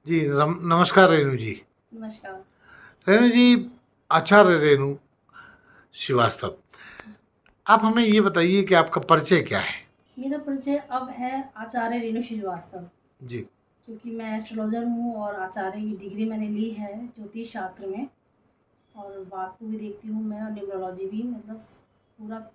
जी नमस्कार रेणु जी। नमस्कार। रेणु जी, आचार्य रेणु श्रीवास्तव, आप हमें ये बताइए कि आपका परिचय क्या है? मेरा परिचय अब है आचार्य रेणु श्रीवास्तव, जी। क्योंकि मैं एस्ट्रोलॉजर हूँ और आचार्य की डिग्री मैंने ली है ज्योतिष शास्त्र में। और वास्तु भी देखती हूँ मैं, और न्यूमरोलॉजी भी, मतलब पूरा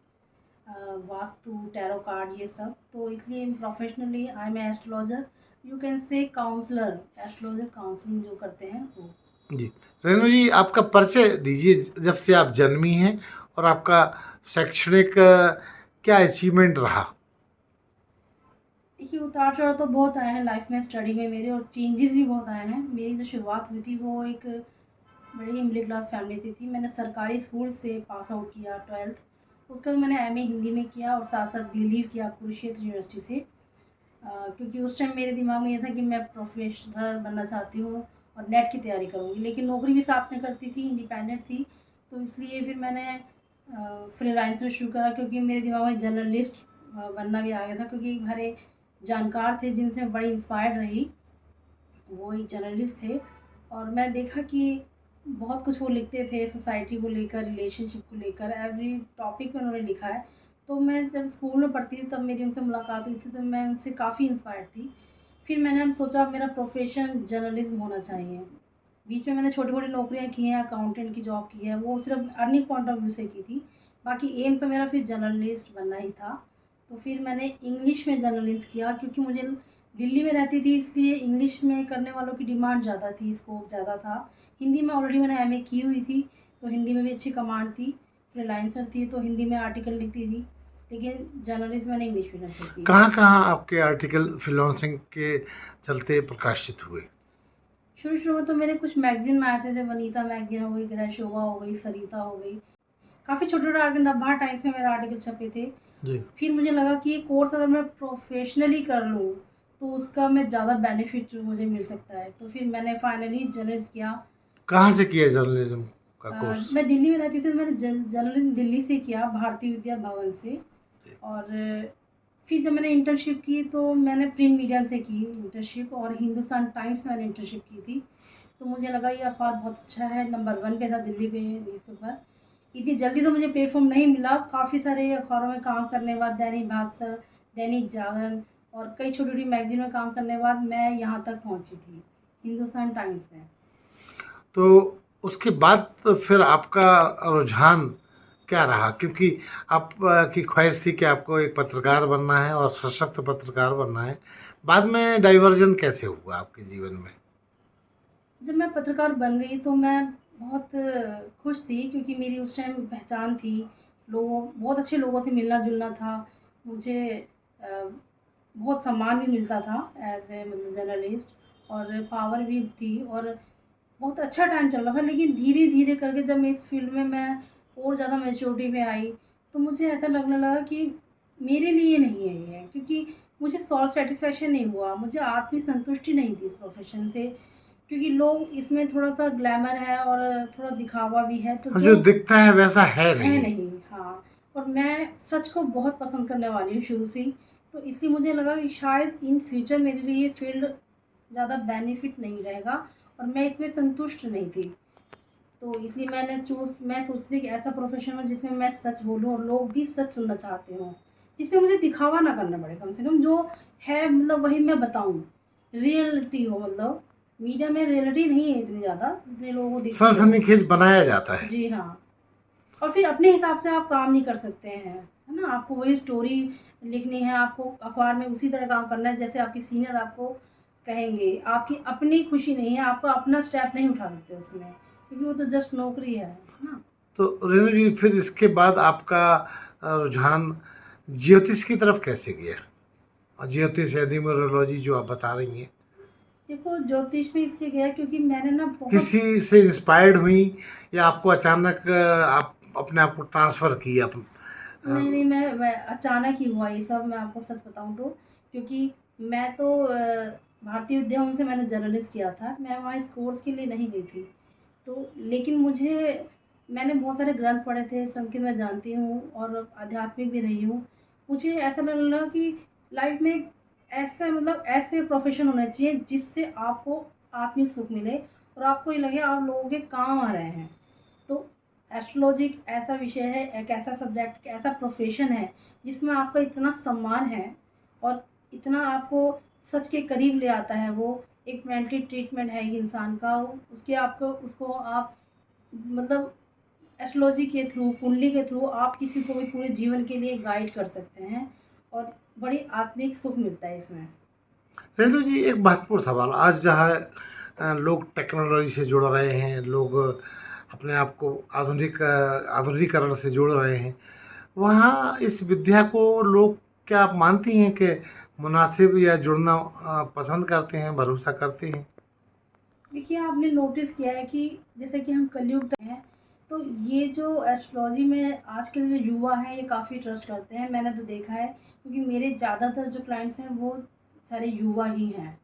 वास्तु, टैरो कार्ड, ये सब। तो इसलिए professionally I am astrologer, you can say counsellor, astrologer counselling जो करते हैं वो। जी, रेणु जी, आपका परिचय दीजिए, जब से आप जन्मी हैं और आपका शैक्षणिक क्या अचीवमेंट रहा? देखिए, उतार चढ़ाव तो बहुत आए हैं लाइफ में, स्टडी में मेरे, और चेंजेस भी बहुत आए हैं। मेरी जो शुरुआत हुई थी वो एक बड़ी ही मिडिल क्लास फैमिली से थी। मैंने सरकारी स्कूल से पास आउट किया 12th। उसके बाद मैंने एमए हिंदी में किया और साथ साथ बीलीव किया कुरुक्षेत्र यूनिवर्सिटी से। क्योंकि उस टाइम मेरे दिमाग में ये था कि मैं प्रोफेसर बनना चाहती हूँ और नेट की तैयारी करूँगी, लेकिन नौकरी भी साथ में करती थी, इंडिपेंडेंट थी। तो इसलिए फिर मैंने फ्रीलांसर शुरू करा, क्योंकि मेरे दिमाग में जर्नलिस्ट बनना भी आ गया था, क्योंकि हमारे जानकार थे जिनसे मैं बड़ी इंस्पायर्ड रही, वो एक जर्नलिस्ट थे। और मैं देखा कि बहुत कुछ वो लिखते थे सोसाइटी को लेकर, रिलेशनशिप को लेकर, एवरी टॉपिक में उन्होंने लिखा है। तो मैं जब स्कूल में पढ़ती थी तब मेरी उनसे मुलाकात हुई थी, तो मैं उनसे काफ़ी इंस्पायर्ड थी। फिर मैंने सोचा मेरा प्रोफेशन जर्नलिज्म होना चाहिए। बीच में मैंने छोटी मोटी नौकरियां की हैं, अकाउंटेंट की जॉब की है, वो सिर्फ अर्निंग पॉइंट ऑफ व्यू से की थी। बाकी एम पे मेरा फिर जर्नलिस्ट बनना ही था। तो फिर मैंने इंग्लिश में जर्नलिस्ट किया, क्योंकि मुझे दिल्ली में रहती थी, इसलिए इंग्लिश में करने वालों की डिमांड ज़्यादा थी, स्कोप ज़्यादा था। हिंदी में ऑलरेडी मैंने एमए की हुई थी, तो हिंदी में भी अच्छी कमांड थी। फ्रीलांसर थी तो हिंदी में आर्टिकल लिखती थी, लेकिन जर्नलिस्ट मैंने इंग्लिश मीडियम से की। कहाँ कहाँ आपके आर्टिकल फ्रीलांसिंग के चलते प्रकाशित हुए? शुरू शुरू में तो मेरे कुछ मैगजीन में आए थे, जैसे वनीता मैगजीन हो गई, गृह शोभा हो गई, सरिता हो गई। काफ़ी छोटे छोटे आर्टिकल, नब्बा टाइम्स में मेरे आर्टिकल छपे थे। जी। फिर मुझे लगा कि ये कोर्स अगर मैं प्रोफेशनली कर लूँ तो उसका मैं ज़्यादा बेनिफिट मुझे मिल सकता है। तो फिर मैंने फाइनली जर्नलिस्ट किया। कहाँ से किया जर्नलिज्म का कोर्स? मैं दिल्ली में रहती थी, तो मैंने जर्नलिज्म दिल्ली से किया, भारतीय विद्या भवन से। और फिर जब मैंने इंटर्नशिप की तो मैंने प्रिंट मीडिया से की इंटर्नशिप, और हिंदुस्तान टाइम्स में मैंने इंटर्नशिप की थी। तो मुझे लगा ये अखबार बहुत अच्छा है, नंबर 1 पे था दिल्ली पे न्यूज़पेपर। इतनी जल्दी तो मुझे प्लेटफॉर्म नहीं मिला। काफ़ी सारे अखबारों में काम करने के बाद, दैनिक भास्कर, दैनिक जागरण और कई छोटी छोटी मैगजीन में काम करने के बाद मैं यहाँ तक पहुँची थी, हिंदुस्तान टाइम्स में। तो उसके बाद तो फिर आपका रुझान क्या रहा? क्योंकि आप की ख्वाहिश थी कि आपको एक पत्रकार बनना है और सशक्त पत्रकार बनना है। बाद में डाइवर्जन कैसे हुआ आपके जीवन में? जब मैं पत्रकार बन गई तो मैं बहुत खुश थी, क्योंकि मेरी उस टाइम पहचान थी। लोगों बहुत अच्छे लोगों से मिलना-जुलना था। मुझे अ, बहुत सम्मान भी मिलता था एज़ ए मतलब जर्नलिस्ट, और पावर भी थी, और बहुत अच्छा टाइम चल रहा था। लेकिन धीरे-धीरे करके जब मैं इस फ़ील्ड में मैं और ज़्यादा मैच्योरिटी में आई, तो मुझे ऐसा लगने लगा कि मेरे लिए नहीं है ये, क्योंकि मुझे सेल्फ सैटिस्फैक्शन नहीं हुआ, मुझे आत्म-संतुष्टि नहीं थी इस प्रोफ़ेशन से। क्योंकि लोग इसमें थोड़ा-सा ग्लैमर है और थोड़ा दिखावा भी है, तो हाँ, जो जो दिखता है वैसा है है नहीं। नहीं, हाँ। और मैं सच को बहुत पसंद करने वाली हूँ शुरू से ही, तो इसलिए मुझे लगा कि शायद इन फ्यूचर मेरे लिए ये फ़ील्ड ज़्यादा बेनिफिट नहीं रहेगा, और मैं इसमें संतुष्ट नहीं थी। तो इसलिए मैं सोचती थी कि ऐसा प्रोफ़ेशन हो जिसमें मैं सच बोलूँ और लोग भी सच सुनना चाहते हों, जिसमें मुझे दिखावा ना करना पड़े, कम से कम जो है मतलब वही मैं बताऊँ, रियलिटी हो। मतलब मीडिया में रियलिटी नहीं है इतनी ज़्यादा जितने लोगों को दिखती है। सनसनीखेज बनाया जाता है। जी हाँ। और फिर अपने हिसाब से आप काम नहीं कर सकते हैं, है ना? आपको वही स्टोरी लिखनी है, आपको अखबार में उसी तरह काम करना है जैसे आपके सीनियर आपको कहेंगे। आपकी अपनी खुशी नहीं है, आपको अपना स्टेप नहीं उठा सकते उसमें, क्योंकि वो तो जस्ट नौकरी है ना? तो रेणु जी, फिर इसके बाद आपका रुझान ज्योतिष की तरफ कैसे गया? और ज्योतिष या न्यूमरोलॉजी जो आप बता रही हैं, देखो, ज्योतिष में इसलिए गया क्योंकि मैंने ना बहुत। किसी से इंस्पायर्ड हुई या आपको अचानक आप अपने आप को ट्रांसफ़र किया नहीं, नहीं, मैं अचानक ही हुआ ये सब, मैं आपको सच बताऊँ तो। क्योंकि मैं तो भारतीय विद्या भवन से मैंने जर्नलिस्ट किया था, मैं वहाँ इस कोर्स के लिए नहीं गई थी। तो लेकिन मैंने बहुत सारे ग्रंथ पढ़े थे, संस्कृत मैं जानती हूँ और आध्यात्मिक भी रही हूँ। मुझे ऐसा लगने लगा कि लाइफ में एक ऐसा मतलब ऐसे प्रोफ़ेशन होना चाहिए जिससे आपको आत्मिक सुख मिले और आपको ये लगे आप लोगों के काम आ रहे हैं। तो एस्ट्रोलॉजी एक ऐसा विषय है, एक ऐसा सब्जेक्ट, एक ऐसा प्रोफेशन है जिसमें आपका इतना सम्मान है और इतना आपको सच के करीब ले आता है। वो एक मेंटली ट्रीटमेंट है एक इंसान का, उसके आपको उसको आप मतलब एस्ट्रोलॉजी के थ्रू, कुंडली के थ्रू आप किसी को भी पूरे जीवन के लिए गाइड कर सकते हैं और बड़ी आत्मिक सुख मिलता है इसमें। रेणु जी, एक महत्वपूर्ण सवाल, आज जहाँ लोग टेक्नोलॉजी से जुड़ रहे हैं, लोग अपने आप को आधुनिकीकरण से जुड़ रहे हैं, वहाँ इस विद्या को लोग, क्या आप मानती हैं कि मुनासिब या जुड़ना पसंद करते हैं, भरोसा करते हैं? देखिए, आपने नोटिस किया है कि जैसे कि हम कलयुग तक हैं, तो ये जो एस्ट्रोलॉजी में आजकल जो युवा हैं ये काफ़ी ट्रस्ट करते हैं। मैंने तो देखा है, क्योंकि मेरे ज़्यादातर जो क्लाइंट्स हैं वो सारे युवा ही हैं।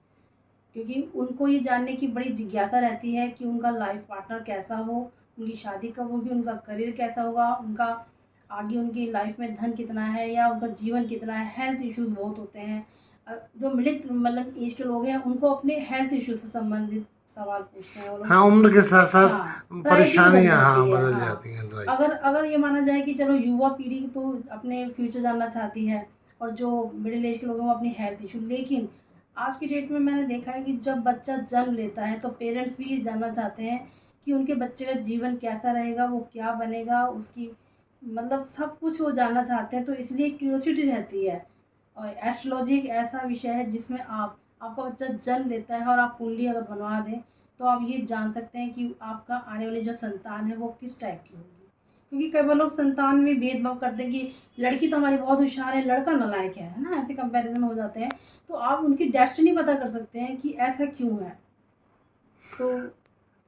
क्योंकि उनको ये जानने की बड़ी जिज्ञासा रहती है कि उनका लाइफ पार्टनर कैसा हो, उनकी शादी कब होगी, उनका करियर कैसा होगा, उनका आगे उनकी लाइफ में धन कितना है या उनका जीवन कितना है। हेल्थ इश्यूज़ बहुत होते हैं। जो मिडिल मतलब एज के लोग हैं उनको अपने हेल्थ इश्यूज से संबंधित सवाल पूछते हैं वो लोग। हाँ, उम्र के साथ साथ हाँ, प्रायोरिटी बदल परेशानियाँ हाँ जाती है। बदल हाँ, जाती हैं, राइट। अगर अगर ये माना जाए कि चलो युवा पीढ़ी तो अपने फ्यूचर जानना चाहती है और जो मिडिल एज के लोग हैं वो अपनी हेल्थ इशू, लेकिन आज की डेट में मैंने देखा है कि जब बच्चा जन्म लेता है तो पेरेंट्स भी ये जानना चाहते हैं कि उनके बच्चे का जीवन कैसा रहेगा, वो क्या बनेगा, उसकी मतलब सब कुछ वो जानना चाहते हैं। तो इसलिए क्यूरियोसिटी रहती है। और एस्ट्रोलॉजी एक ऐसा विषय है जिसमें आपका बच्चा जन्म लेता है और आप कुंडली अगर बनवा दें तो आप ये जान सकते हैं कि आपका आने वाली जो संतान है वो किस टाइप की होगी। क्योंकि कई बार लोग संतान में भेदभाव करते हैं कि लड़की तो हमारी बहुत होशियार है, लड़का नालायक है ना, ऐसे कंपैरिजन हो जाते हैं। तो आप उनकी डेस्टिनी पता कर सकते हैं कि ऐसा क्यों है। तो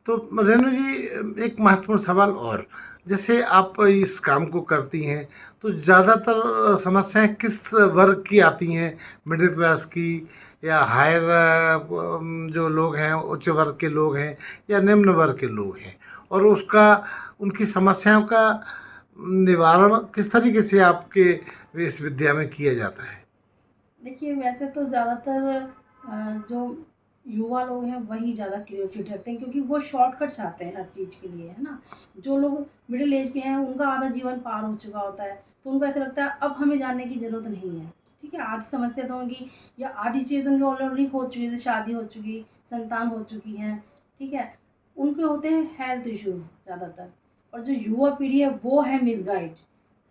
तो रेणु जी, एक महत्वपूर्ण सवाल और, जैसे आप इस काम को करती हैं तो ज़्यादातर समस्याएं किस वर्ग की आती हैं? मिडिल क्लास की, या हायर जो लोग हैं, उच्च वर्ग के लोग हैं, या निम्न वर्ग के लोग हैं? और उसका, उनकी समस्याओं का निवारण किस तरीके से आपके इस विद्या में किया जाता है? देखिए, वैसे तो ज़्यादातर जो युवा लोग हैं वही ज़्यादा क्रिएटिविटी रखते हैं, क्योंकि वो शॉर्टकट चाहते हैं हर चीज़ के लिए, है ना। जो लोग मिडिल एज के हैं उनका आधा जीवन पार हो चुका होता है, तो उनको ऐसा लगता है अब हमें जानने की ज़रूरत नहीं है। ठीक है, आधी समस्या तो उनकी या आधी चीज़ तो उनकी ऑलरेडी हो चुकी है, जैसे शादी हो चुकी, संतान हो चुकी है। ठीक है, उनके होते हैं हेल्थ इश्यूज़ ज़्यादातर। और जो युवा पीढ़ी है वो है मिसगाइड।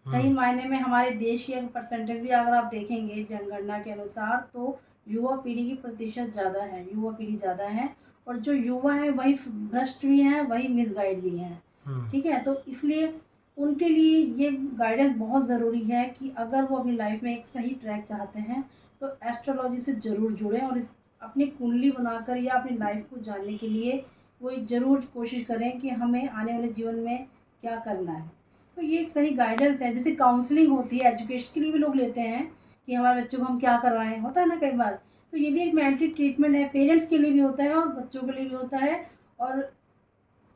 सही मायने में हमारे देश की अगर परसेंटेज भी अगर आप देखेंगे जनगणना के अनुसार, तो युवा पीढ़ी की प्रतिशत ज़्यादा है, युवा पीढ़ी ज़्यादा है। और जो युवा हैं वही भ्रष्ट भी हैं, वही मिसगाइड भी हैं। ठीक है, तो इसलिए उनके लिए ये गाइडेंस बहुत ज़रूरी है कि अगर वो अपनी लाइफ में एक सही ट्रैक चाहते हैं तो एस्ट्रोलॉजी से ज़रूर जुड़ें और इस अपनी कुंडली बनाकर या अपनी लाइफ को जानने के लिए वो ज़रूर कोशिश करें कि हमें आने वाले जीवन में क्या करना है। तो ये एक सही गाइडेंस है। जैसे काउंसलिंग होती है एजुकेशन के लिए भी लोग लेते हैं कि हमारे बच्चों को हम क्या करवाएं, होता है ना कई बार। तो ये भी एक मेंटली ट्रीटमेंट है, पेरेंट्स के लिए भी होता है और बच्चों के लिए भी होता है। और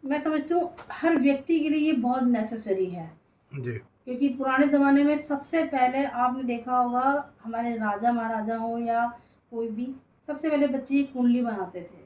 मैं समझती हूँ हर व्यक्ति के लिए ये बहुत नेसेसरी है। जी। क्योंकि पुराने ज़माने में सबसे पहले आपने देखा होगा, हमारे राजा महाराजा हो या कोई भी, सबसे पहले बच्चे की कुंडली बनाते थे।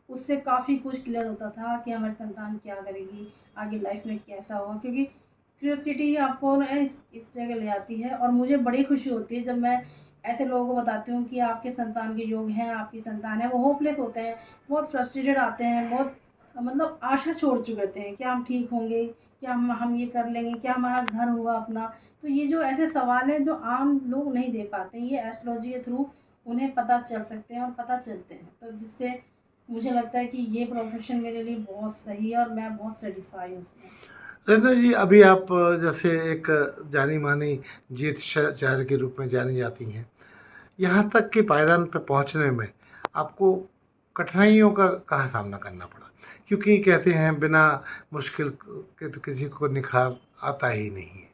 उससे काफ़ी कुछ क्लियर होता था कि हमारी संतान क्या करेगी, आगे लाइफ में कैसा होगा। क्योंकि क्यूरियोसिटी आपको ना इस जगह ले आती है और मुझे बड़ी खुशी होती है जब मैं ऐसे लोगों को बताती हूँ कि आपके संतान के योग हैं, आपकी संतान है। वो होपलेस होते हैं, बहुत फ्रस्ट्रेटेड आते हैं, बहुत मतलब आशा छोड़ चुके होते हैं, क्या हम ठीक होंगे, क्या हम ये कर लेंगे, क्या हमारा घर होगा अपना। तो ये जो ऐसे सवाल हैं जो आम लोग नहीं दे पाते हैं, ये एस्ट्रोलॉजी के थ्रू उन्हें पता चल सकते हैं और पता चलते हैं। तो जिससे मुझे लगता है कि ये प्रोफेशन मेरे लिए बहुत सही है और मैं बहुत सेटिस्फाई हूँ उसमें। रंजना जी, अभी आप जैसे एक जानी मानी ज्योतिषाचार्य के रूप में जानी जाती हैं, यहाँ तक कि पायदान पर पहुँचने में आपको कठिनाइयों का कहाँ सामना करना पड़ा? क्योंकि कहते हैं बिना मुश्किल के तो किसी को निखार आता ही नहीं है।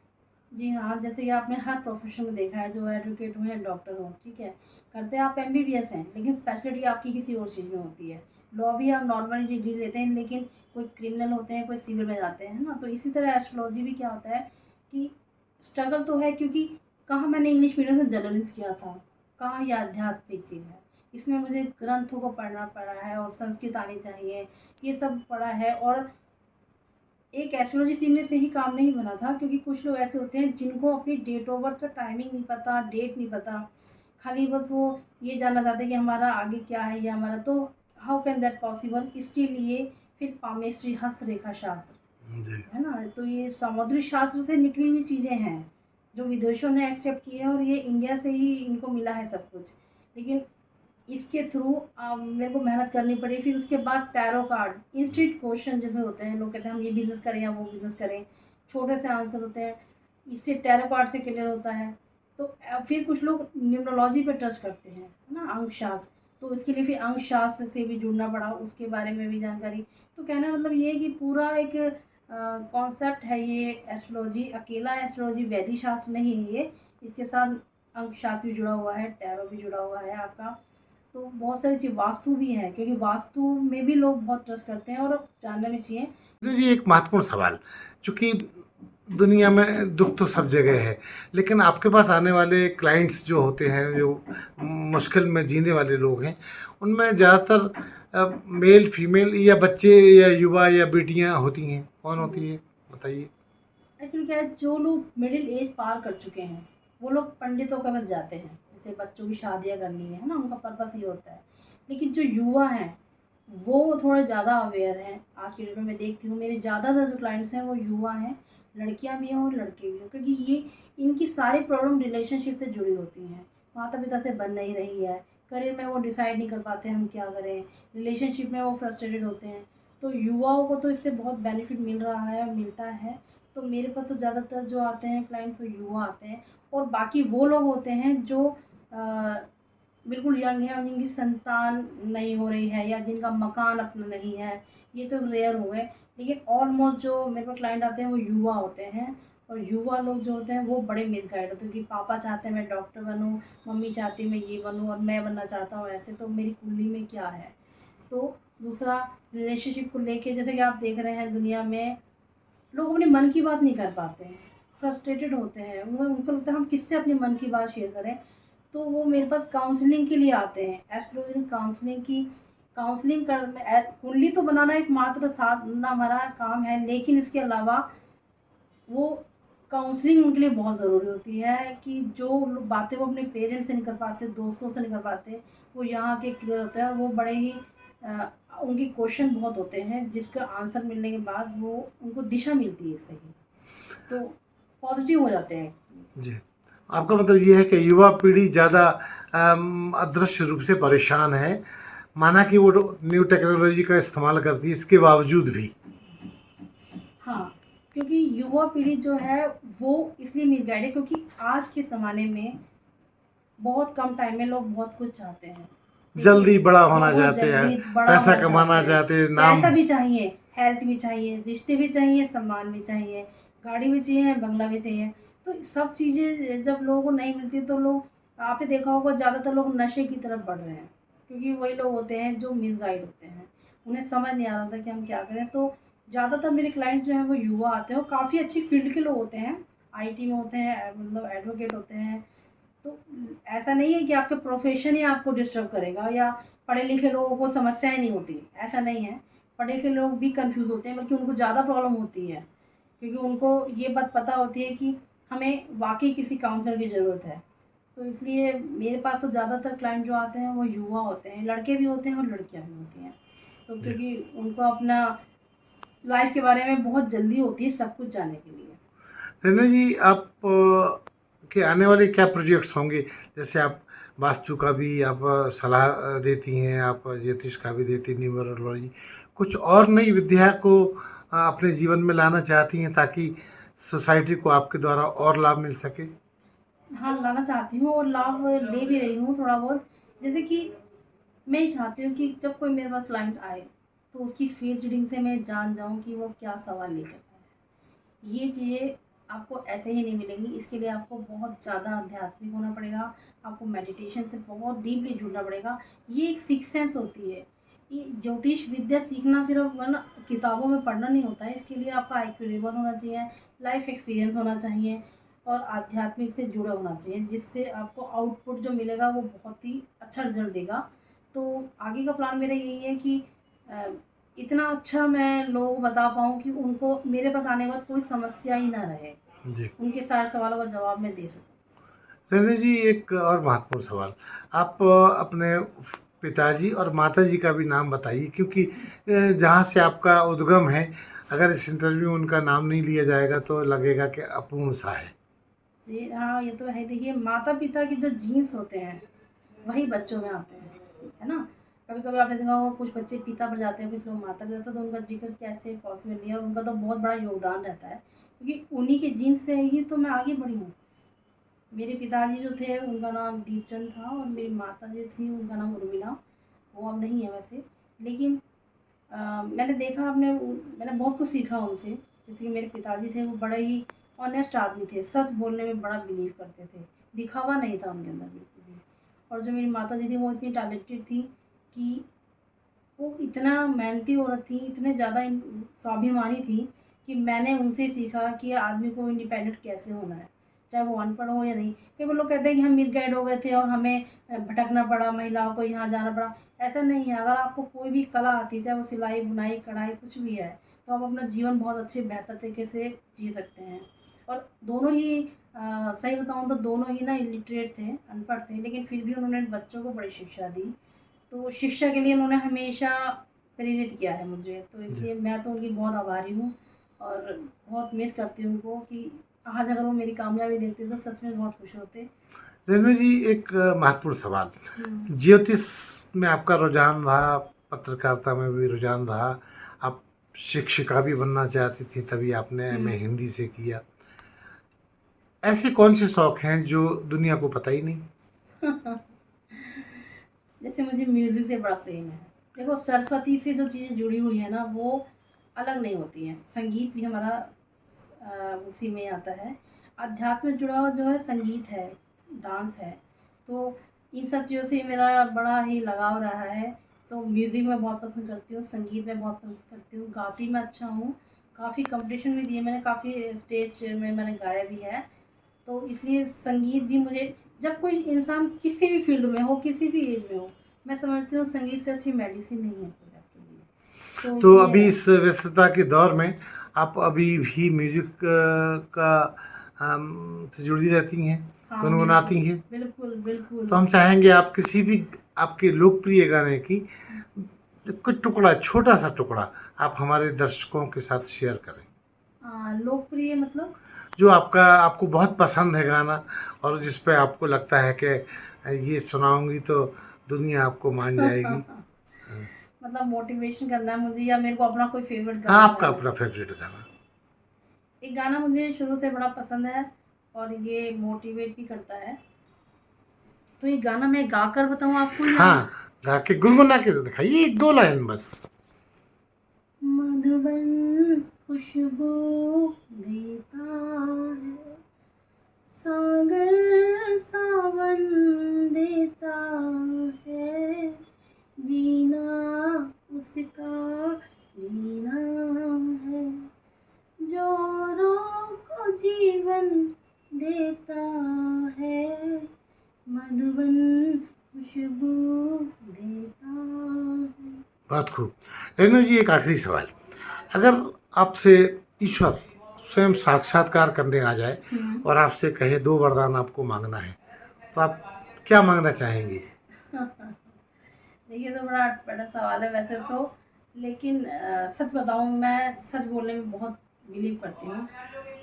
जी हाँ, जैसे कि आपने हर प्रोफेशन में देखा है, जो एडवोकेट हो या डॉक्टर हो, ठीक है, करते आप एमबीबीएस हैं, लेकिन स्पेशलिटी आपकी किसी और चीज़ में होती है। लॉ भी आप नॉर्मली डिग्री लेते हैं, लेकिन कोई क्रिमिनल होते हैं, कोई सिविल में जाते हैं, है ना। तो इसी तरह एस्ट्रोलॉजी भी क्या होता है कि स्ट्रगल तो है, क्योंकि कहाँ मैंने इंग्लिश मीडियम में जर्नलिस्ट किया था, कहाँ ये आध्यात्मिक चीज़ है। इसमें मुझे ग्रंथों को पढ़ना पड़ा है और संस्कृत आनी चाहिए, ये सब पढ़ा है। और एक एस्ट्रोलॉजी सीखने से ही काम नहीं बना था, क्योंकि कुछ लोग ऐसे होते हैं जिनको अपनी डेट ऑफ बर्थ का टाइमिंग नहीं पता, डेट नहीं पता, खाली बस वो ये जानना चाहते हैं कि हमारा आगे क्या है या हमारा, तो हाउ कैन दैट पॉसिबल। इसके लिए फिर पामेस्ट्री, हस्तरेखा शास्त्र, जी। है ना, तो ये समुद्री शास्त्र से निकली हुई चीज़ें हैं जो विदेशों ने एक्सेप्ट की है, और ये इंडिया से ही इनको मिला है सब कुछ। लेकिन इसके थ्रू मेरे को मेहनत करनी पड़ी। फिर उसके बाद टैरो कार्ड, इंस्टेंट क्वेश्चन जैसे होते हैं, लोग कहते हैं हम ये बिज़नेस करें या वो बिज़नेस करें, छोटे से आंसर होते हैं, इससे टैरो कार्ड से क्लियर होता है। तो फिर कुछ लोग न्यूमरोलॉजी पे टच करते हैं, है ना, अंक शास्त्र, तो इसके लिए फिर अंक शास्त्र से भी जुड़ना पड़ा, उसके बारे में भी जानकारी। तो कहना मतलब ये है कि पूरा एक कॉन्सेप्ट है ये एस्ट्रोलॉजी। अकेला एस्ट्रोलॉजी वैदिक शास्त्र नहीं है ये, इसके साथ अंक शास्त्र भी जुड़ा हुआ है, टैरो भी जुड़ा हुआ है आपका। तो बहुत सारी चीज़, वास्तु भी है, क्योंकि वास्तु में भी लोग बहुत ट्रस्ट करते हैं और जानना भी चाहिए। तो ये एक महत्वपूर्ण सवाल, चूँकि दुनिया में दुख तो सब जगह है, लेकिन आपके पास आने वाले क्लाइंट्स जो होते हैं, जो मुश्किल में जीने वाले लोग हैं, उनमें ज़्यादातर मेल, फीमेल या बच्चे या युवा या बेटियां होती हैं, कौन होती है, बताइए। एक्चुअली क्या है, जो लोग मिडिल एज पार कर चुके हैं वो लोग पंडितों के पास जाते हैं, जैसे बच्चों की शादियाँ करनी है ना, उनका पर्पस ये होता है। लेकिन जो युवा हैं वो थोड़े ज़्यादा अवेयर हैं। आज की डेट में मैं देखती हूँ मेरे ज़्यादातर जो क्लाइंट्स हैं वो युवा हैं, लड़कियां भी हैं और लड़के भी हैं, क्योंकि ये इनकी सारी प्रॉब्लम रिलेशनशिप से जुड़ी होती हैं। माता पिता से बन नहीं रही है, करियर में वो डिसाइड नहीं कर पाते हम क्या करें, रिलेशनशिप में वो फ्रस्ट्रेटेड होते हैं। तो युवाओं को तो इससे बहुत बेनिफिट मिल रहा है, मिलता है। तो मेरे पास तो ज़्यादातर जो आते हैं क्लाइंट वो युवा आते हैं, और बाकी वो लोग होते हैं जो बिल्कुल यंग है और जिनकी संतान नहीं हो रही है या जिनका मकान अपना नहीं है, ये तो रेयर हो गए। लेकिन ऑलमोस्ट जो मेरे पास क्लाइंट आते हैं वो युवा होते हैं। और युवा लोग जो होते हैं वो बड़े मिसगाइड होते हैं कि पापा चाहते हैं मैं डॉक्टर बनूं, मम्मी चाहती है मैं ये बनूं, और मैं बनना चाहता हूँ ऐसे, तो मेरी कुंडली में क्या है। तो दूसरा, रिलेशनशिप को लेके जैसे कि आप देख रहे हैं दुनिया में लोग अपने मन की बात नहीं कर पाते हैं, फ्रस्ट्रेटेड होते हैं, उनको उनको लगता है हम किससे अपने मन की बात शेयर करें। तो वो मेरे पास काउंसलिंग के लिए आते हैं, एस्ट्रोलॉजी काउंसलिंग की। काउंसलिंग कर कुंडली तो बनाना एक मात्र साधना हमारा काम है, लेकिन इसके अलावा वो काउंसलिंग उनके लिए बहुत ज़रूरी होती है कि जो बातें वो अपने पेरेंट्स से नहीं कर पाते, दोस्तों से नहीं कर पाते, वो यहाँ के क्लियर होते हैं। और वो बड़े ही उनके क्वेश्चन बहुत होते हैं जिसका आंसर मिलने के बाद वो उनको दिशा मिलती है सही, तो पॉजिटिव हो जाते हैं। जी, आपका मतलब ये है कि युवा पीढ़ी ज़्यादा अदृश्य रूप से परेशान है, माना कि वो न्यू टेक्नोलॉजी का इस्तेमाल करती है, इसके बावजूद भी। हाँ, क्योंकि युवा पीढ़ी जो है वो इसलिए मिसगाइड है क्योंकि आज के ज़माने में बहुत कम टाइम में लोग बहुत कुछ चाहते हैं। देखिए, जल्दी बड़ा होना बहुत चाहते हैं, जल्दी बड़ा पैसा होना कमाना चाहते हैं, चाहते हैं, नाम। पैसा भी चाहिए, हेल्थ भी चाहिए, रिश्ते भी चाहिए, सम्मान भी चाहिए, गाड़ी भी चाहिए, बंगला भी चाहिए। तो सब चीज़ें जब लोगों को नहीं मिलती तो लोग, आपने देखा होगा ज़्यादातर लोग नशे की तरफ बढ़ रहे हैं, क्योंकि वही लोग होते हैं जो मिसगाइड होते हैं, उन्हें समझ नहीं आ रहा था कि हम क्या करें। तो ज़्यादातर मेरे क्लाइंट जो हैं वो युवा आते हैं और काफ़ी अच्छी फील्ड के लोग होते हैं, आईटी में होते हैं, मतलब एडवोकेट होते हैं। तो ऐसा नहीं है कि आपके प्रोफेशन ही आपको डिस्टर्ब करेगा, या पढ़े लिखे लोगों को समस्याएं नहीं होती, ऐसा नहीं है। पढ़े लिखे लोग भी कंफ्यूज होते हैं, बल्कि उनको ज़्यादा प्रॉब्लम होती है, क्योंकि उनको ये बात पता होती है कि हमें वाकई किसी काउंसलर की ज़रूरत है। तो इसलिए मेरे पास तो ज़्यादातर क्लाइंट जो आते हैं वो युवा होते हैं, लड़के भी होते हैं और लड़कियां भी होती हैं। तो जी। क्योंकि उनको अपना लाइफ के बारे में बहुत जल्दी होती है सब कुछ जानने के लिए। रेणु जी, आप के आने वाले क्या प्रोजेक्ट्स होंगे? जैसे आप वास्तु का भी आप सलाह देती हैं, आप ज्योतिष का भी देती, न्यूमरोलॉजी, कुछ और नई विद्या को अपने जीवन में लाना चाहती हैं ताकि सोसाइटी को आपके द्वारा और लाभ मिल सके? हाँ, लाना चाहती हूँ और लाभ ले भी रही हूँ थोड़ा बहुत। जैसे कि मैं ये चाहती हूँ कि जब कोई मेरे पास क्लाइंट आए तो उसकी फेस रीडिंग से मैं जान जाऊँ कि वो क्या सवाल लेकर आया है। ये चीज़ें आपको ऐसे ही नहीं मिलेंगी, इसके लिए आपको बहुत ज़्यादा आध्यात्मिक होना पड़ेगा, आपको मेडिटेशन से बहुत डीपली जुड़ना पड़ेगा। ये एक सिक्स सेंस होती है। ये ज्योतिष विद्या सीखना सिर्फ ना किताबों में पढ़ना नहीं होता है, इसके लिए आपका आईक्यू लेवल होना चाहिए, लाइफ एक्सपीरियंस होना चाहिए, और आध्यात्मिक से जुड़ा होना चाहिए, जिससे आपको आउटपुट जो मिलेगा वो बहुत ही अच्छा रिजल्ट देगा। तो आगे का प्लान मेरा यही है कि अ, इतना अच्छा मैं लोगों को बता पाऊँ कि उनको मेरे पास आने के बाद कोई समस्या ही ना रहे, जी। उनके सारे सवालों का जवाब मैं दे सकूँ। रजनी जी, एक और महत्वपूर्ण सवाल, आप अपने पिताजी और माताजी का भी नाम बताइए, क्योंकि जहाँ से आपका उद्गम है, अगर इस इंटरव्यू में उनका नाम नहीं लिया जाएगा तो लगेगा कि अपूर्ण सा है। जी हाँ, ये तो है। देखिए, माता-पिता के जो जीन्स होते हैं, वही बच्चों में आते हैं, है ना? कभी-कभी आपने देखा होगा कुछ बच्चे पिता पर जाते हैं, कुछ लोग माता पे जाते हैं, तो उनका ज़िक्र कैसे पॉसिबल नहीं है और उनका तो बहुत बड़ा योगदान रहता है, क्योंकि उन्हीं के जीन्स से ही तो मैं आगे बढ़ी हूँ। मेरे पिताजी जो थे उनका नाम दीपचंद था और मेरी माता जो थी उनका नाम उर्मिला, वो अब नहीं है वैसे। लेकिन मैंने देखा मैंने बहुत कुछ सीखा उनसे। जैसे कि मेरे पिताजी थे वो बड़े ही ऑनेस्ट आदमी थे, सच बोलने में बड़ा बिलीव करते थे, दिखावा नहीं था उनके अंदर बिल्कुल भी। और जो मेरी माता जी थी वो इतनी टैलेंटेड थी कि वो इतना मेहनती औरत थी, इतने ज़्यादा स्वाभिमानी थी कि मैंने उनसे सीखा कि आदमी को इंडिपेंडेंट कैसे होना है, चाहे वो अनपढ़ हो या नहीं। कई बार लोग कहते हैं कि हम मिसगाइड हो गए थे और हमें भटकना पड़ा, महिलाओं को यहाँ जाना पड़ा। ऐसा नहीं है, अगर आपको कोई भी कला आती है, चाहे वो सिलाई, बुनाई, कढ़ाई कुछ भी है, तो आप अपना जीवन बहुत अच्छे बेहतर तरीके से जी सकते हैं। और दोनों ही सही बताऊँ तो दोनों ही ना इलिटरेट थे, अनपढ़ थे, लेकिन फिर भी उन्होंने बच्चों को बड़ी शिक्षा दी। तो शिक्षा के लिए उन्होंने हमेशा प्रेरित किया है मुझे, तो जी। इसलिए मैं तो उनकी बहुत आभारी हूँ और बहुत मिस करती हूँ उनको कि आज अगर वो मेरी कामयाबी देखते तो सच में बहुत खुश होते। रजनी जी, एक महत्वपूर्ण सवाल, हुँ, ज्योतिष में आपका रुझान रहा, पत्रकारिता में भी रुझान रहा, आप शिक्षिका भी बनना चाहती थी, तभी आपने एमए हुँ। हिंदी से किया। ऐसे कौन से शौक हैं जो दुनिया को पता ही नहीं? जैसे मुझे म्यूज़िक से बड़ा प्रेम है। देखो, सरस्वती से जो चीज़ें जुड़ी हुई हैं ना, वो अलग नहीं होती हैं। संगीत भी हमारा उसी में आता है। अध्यात्म से जुड़ा हुआ जो है संगीत है, डांस है। तो इन सब चीज़ों से मेरा बड़ा ही लगाव रहा है। तो म्यूज़िक मैं बहुत पसंद करती हूँ, संगीत मैं बहुत पसंद करती हूँ, गाती मैं अच्छा हूँ। काफ़ी कॉम्पिटिशन भी दिए मैंने, काफ़ी स्टेज में मैंने गाया भी है। तो इसलिए संगीत भी मुझे, जब कोई इंसान किसी भी फ़ील्ड में हो, किसी भी एज में हो, मैं समझती हूँ संगीत से अच्छी मेडिसिन नहीं है कोई आपके लिए। तो तो इसलिए अभी इस व्यस्तता के दौर में आप अभी भी म्यूजिक का से जुड़ी रहती हैं, हाँ, गुनगुनाती बिल्कुल, हैं? बिल्कुल, तो बिल्कुल। हम चाहेंगे आप किसी भी आपके लोकप्रिय गाने की कुछ टुकड़ा, छोटा सा टुकड़ा, आप हमारे दर्शकों के साथ शेयर करें, लोकप्रिय मतलब? जो आपका आपको बहुत पसंद है गाना, और जिस पे आपको लगता है कि ये सुनाऊंगी तो दुनिया आपको मान जाएगी। मतलब मोटिवेशन करना है मुझे या मेरे को अपना कोई फ़ेवरेट हाँ, गाना आपका गाना है? अपना फेवरेट गाना। एक गाना मुझे शुरू से बड़ा पसंद है और ये मोटिवेट भी करता है। तो ये गाना मैं गाकर बताऊँ आपको या? हाँ, गा के गुनगुना के तो दिखाइए, एक दो लाइन बस। मधुबन खुशबू देता है, सागर सावन देता है, जीना उसका जीना है, जोरों को जीवन देता है, मधुबन खुशबू देता है। बहुत खूब। रेणु जी, एक आखिरी सवाल, अगर आपसे ईश्वर स्वयं साक्षात्कार करने आ जाए हुँ। और आपसे कहे दो वरदान आपको मांगना है, तो आप क्या मांगना चाहेंगी? देखिए, तो बड़ा बड़ा सवाल है वैसे तो, लेकिन सच बताऊँ, मैं सच बोलने में बहुत बिलीव करती हूँ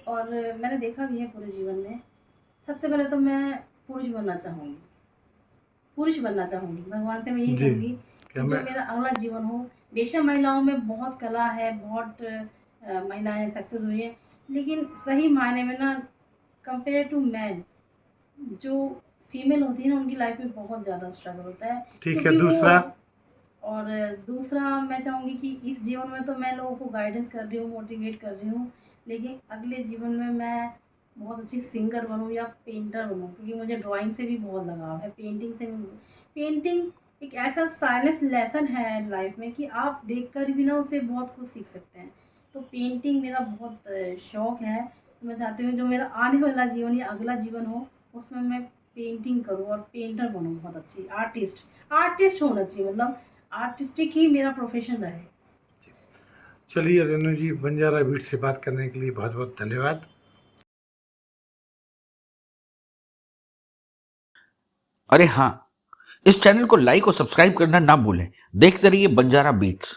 और मैंने देखा भी है पूरे जीवन में। सबसे पहले तो मैं पुरुष बनना चाहूँगी, पुरुष बनना चाहूँगी। भगवान से मैं यही जी। कहूँगी क्या कि जो मैं मेरा अगला जीवन हो, बेशक महिलाओं में बहुत कला है, बहुत महिलाएँ सक्सेस हुई हैं, लेकिन सही मायने में ना, कंपेयर टू मैन, जो फीमेल होती है ना उनकी लाइफ में बहुत ज़्यादा स्ट्रगल होता है, ठीक है, क्योंकि वो। दूसरा? और दूसरा मैं चाहूँगी कि इस जीवन में तो मैं लोगों को गाइडेंस कर रही हूँ, मोटिवेट कर रही हूँ, लेकिन अगले जीवन में मैं बहुत अच्छी सिंगर बनूँ या पेंटर बनूँ, क्योंकि मुझे ड्राइंग से भी बहुत लगाव है, पेंटिंग से भी। पेंटिंग एक ऐसा साइलेंस लेसन है लाइफ में कि आप देखकर भी ना उसे बहुत कुछ सीख सकते हैं। तो पेंटिंग मेरा बहुत शौक है। तो मैं चाहती हूँ जो मेरा आने वाला जीवन या अगला जीवन हो, उसमें मैं पेंटिंग करूँ और पेंटर बनूँ बहुत अच्छी, आर्टिस्ट होना चाहिए, मतलब आर्टिस्टिक ही मेरा प्रोफेशन रहे। चलिए रेनू जी, बंजारा बीट से बात करने के लिए बहुत बहुत धन्यवाद। अरे हाँ, इस चैनल को लाइक और सब्सक्राइब करना ना भूलें। देखते रहिए बंजारा बीट्स।